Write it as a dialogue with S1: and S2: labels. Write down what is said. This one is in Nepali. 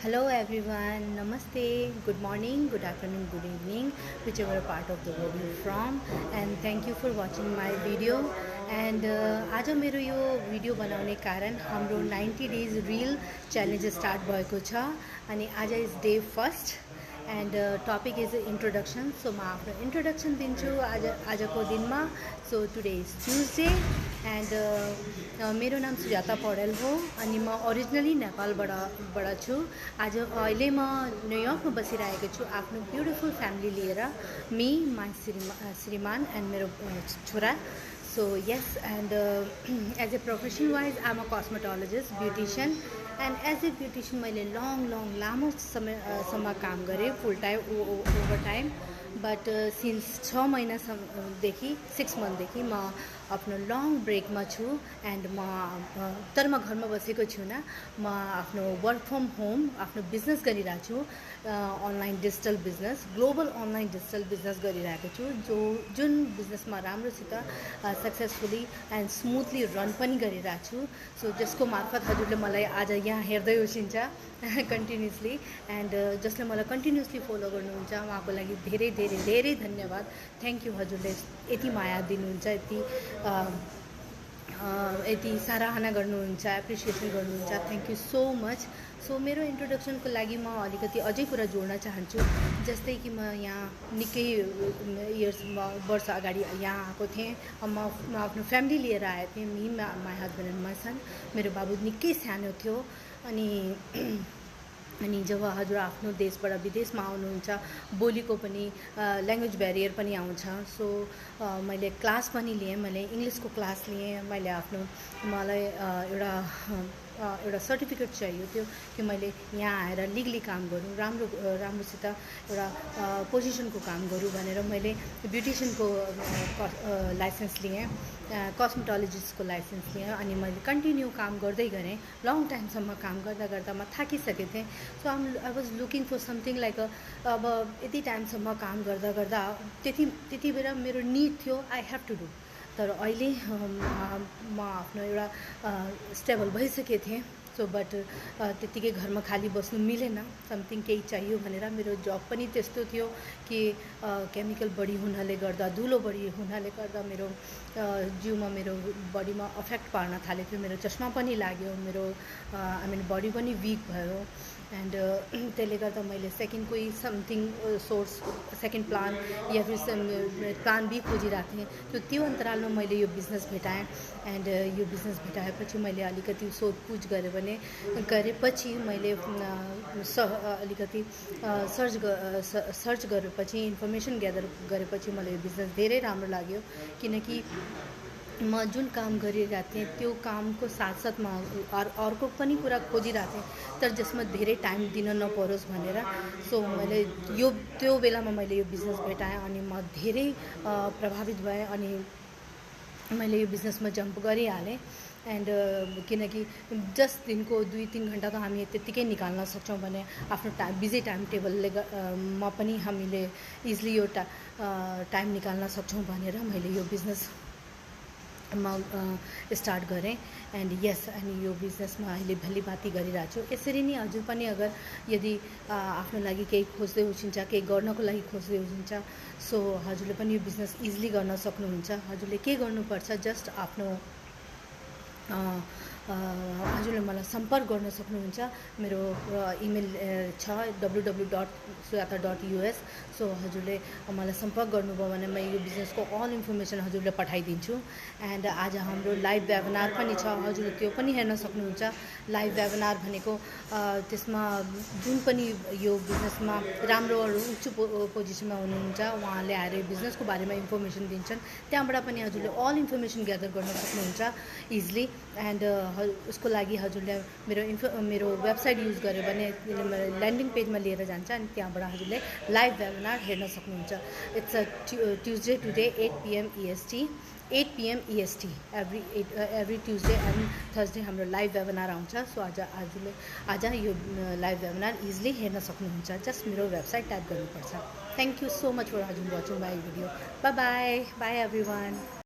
S1: Hello everyone, Namaste, good morning, good afternoon, good evening, whichever part of the world you're from, and thank you for watching my video. And आज मेरो यो भिडियो बनाउने कारण हाम्रो 90 days रिल च्यालेन्ज स्टार्ट भएको छ अनि आज is day first and topic is introduction. So म आफ्नो इन्ट्रोडक्सन दिन्छु आजको दिनमा. So today is Tuesday and मेरो नाम सुजाता पौडेल हो अनि म ओरिजिनली नेपालबाट छु. आज अहिले म न्युयोर्कमा बसिरहेको छु आफ्नो ब्युटिफुल फ्यामिली लिएर, मी, माई श्रीमान एन्ड मेरो छोरा. So yes, and as a profession wise I'm a cosmetologist, beautician, and as a beautician मैले लामो समयसम्म काम गरेँ, full time over time. But since 6 महिनादेखि 6 मन्थदेखि म आफ्नो लङ ब्रेकमा छु. एन्ड तर म घरमा बसेको छुइनँ. म आफ्नो वर्क फ्रम होम आफ्नो बिजनेस गरिरहेको छु, online digital business, global online digital business गरिरहेको छु, जुन बिजनेसमा राम्रोसित सक्सेसफुली एन्ड स्मुथली रन पनि गरिरहेको छु. सो जसको मार्फत हजुरले मलाई आज यहाँ हेर्दै होसिन्छ कन्टिन्युसली. एन्ड जसले मलाई कन्टिन्युसली फलो गर्नुहुन्छ उहाँको लागि धेरै धेरै धेरै धन्यवाद. Thank you. हजुरले यति माया दिनुहुन्छ, यति सराहना गर्नुहुन्छ, एप्रिसिएसन गर्नुहुन्छ. Thank you so much. So मेरो इन्ट्रोडक्सनको लागि म अलिकति अझै कुरा जोड्न चाहन्छु. जस्तै कि म यहाँ निकै वर्ष अगाडि यहाँ आएको थिएँ. म आफ्नो फ्यामिली लिएर आएको थिएँ, me, my husband and my son. मेरो बाबु निकै सानो थियो अनि जब हजुर आफ्नो देशबाट विदेशमा आउनुहुन्छ बोलीको पनि ल्याङ्ग्वेज ब्यारियर पनि आउँछ. सो मैले क्लास पनि लिएँ, मैले इङ्ग्लिसको क्लास लिएँ. मलाई एउटा सर्टिफिकेट चाहियो थियो कि मैले यहाँ आएर लिगली काम गरौँ, राम्रोसित एउटा पोजिसनको काम गरौँ भनेर मैले ब्युटिसियनको लाइसेन्स लिएँ, कस्मेटोलोजिस्टको लाइसेन्स लिएँ. अनि मैले कन्टिन्यू काम गर्दै गरेँ. लङ टाइमसम्म काम गर्दा म थाकिसकेको थिएँ. So I was looking for something like अब यति टाइमसम्म काम गर्दा त्यति बेला मेरो निड थियो, आई हेभ टु डु. तर अहिले म आफ्नो एउटा स्टेबल भइसकेको थिएँ. सो बट त्यत्तिकै घरमा खाली बस्नु मिलेन, समथिङ केही चाहियो भनेर. मेरो जब पनि त्यस्तो थियो कि केमिकल बढी हुनाले गर्दा, धुलो बढी हुनाले गर्दा मेरो जिउमा, मेरो बडीमा अफेक्ट पार्न थालेको थियो. मेरो चस्मा पनि लाग्यो, मेरो बडी पनि विक भयो. एन्ड त्यसले गर्दा मैले सेकेन्ड कोही समथिङ सोर्स, सेकेन्ड प्लान या फिर प्लान बी खोजिरहेको थिएँ. त्यो अन्तरालमा मैले यो बिजनेस भेटाएँ. एन्ड यो बिजनेस भेटाएपछि मैले अलिकति सोधपुछ गरेपछि मैले अलिकति सर्च गरेपछि, इन्फर्मेसन ग्यादर गरेपछि मलाई यो बिजनेस धेरै राम्रो लाग्यो. किनकि म जुन काम गरिरहेको थिएँ त्यो कामको साथसाथमा अर्को पनि कुरा खोजिरहेको थिएँ, तर जसमा धेरै टाइम दिन नपरोस् भनेर. सो मैले त्यो बेलामा मैले यो बिजनेस भेटाएँ अनि म धेरै प्रभावित भएँ अनि मैले यो बिजनेसमा जम्प गरिहालेँ. एन्ड किनकि जस्ट दिनको 2-3 घन्टा त हामी त्यत्तिकै निकाल्न सक्छौँ भने आफ्नो बिजी टाइम टेबलले म पनि हामीले इजिली यो टाइम निकाल्न सक्छौँ भनेर मैले यो बिजनेस स्टार्ट गरेँ. एन्ड यस, अनि यो बिजनेसमा अहिले भलिभाती गरिरहेको छु. यसरी नै हजुर पनि अगर यदि आफ्नो लागि केही खोज्दै हुनुहुन्छ, केही गर्नको लागि खोज्दै हुनुहुन्छ, सो हजुरले पनि यो बिजनेस इजिली गर्न सक्नुहुन्छ. हजुरले के गर्नुपर्छ, जस्ट आफ्नो हजुरले मलाई सम्पर्क गर्न सक्नुहुन्छ. मेरो इमेल छ www.suyata.us. सो हजुरले मलाई सम्पर्क गर्नुभयो भने म यो बिजनेसको अल इन्फर्मेसन हजुरले पठाइदिन्छु. एन्ड आज हाम्रो लाइभ वेबिनार पनि छ, हजुरले त्यो पनि हेर्न सक्नुहुन्छ. लाइभ वेबिनार भनेको त्यसमा जुन पनि यो बिजनेसमा राम्रो उच्च पोजिसनमा हुनुहुन्छ उहाँले आएर बिजनेसको बारेमा इन्फर्मेसन दिन्छन्. त्यहाँबाट पनि हजुरले अल इन्फर्मेसन ग्यादर गर्न सक्नुहुन्छ इजिली. एन्ड उसको लागि हजुरले मेरो वेबसाइट युज गर्यो भने ल्यान्डिङ पेजमा लिएर जान्छ अनि त्यहाँबाट हजुरले लाइभ वेबिनार हेर्न सक्नुहुन्छ. It's a Tuesday today 8 PM EST every Tuesday and Thursday हाम्रो लाइभ वेबिनार आउँछ. सो आज यो लाइभ वेबिनार इजिली हेर्न सक्नुहुन्छ. जस्ट मेरो वेबसाइट टाइप गर्नुपर्छ. Thank you so much for watching my video. Bye every one.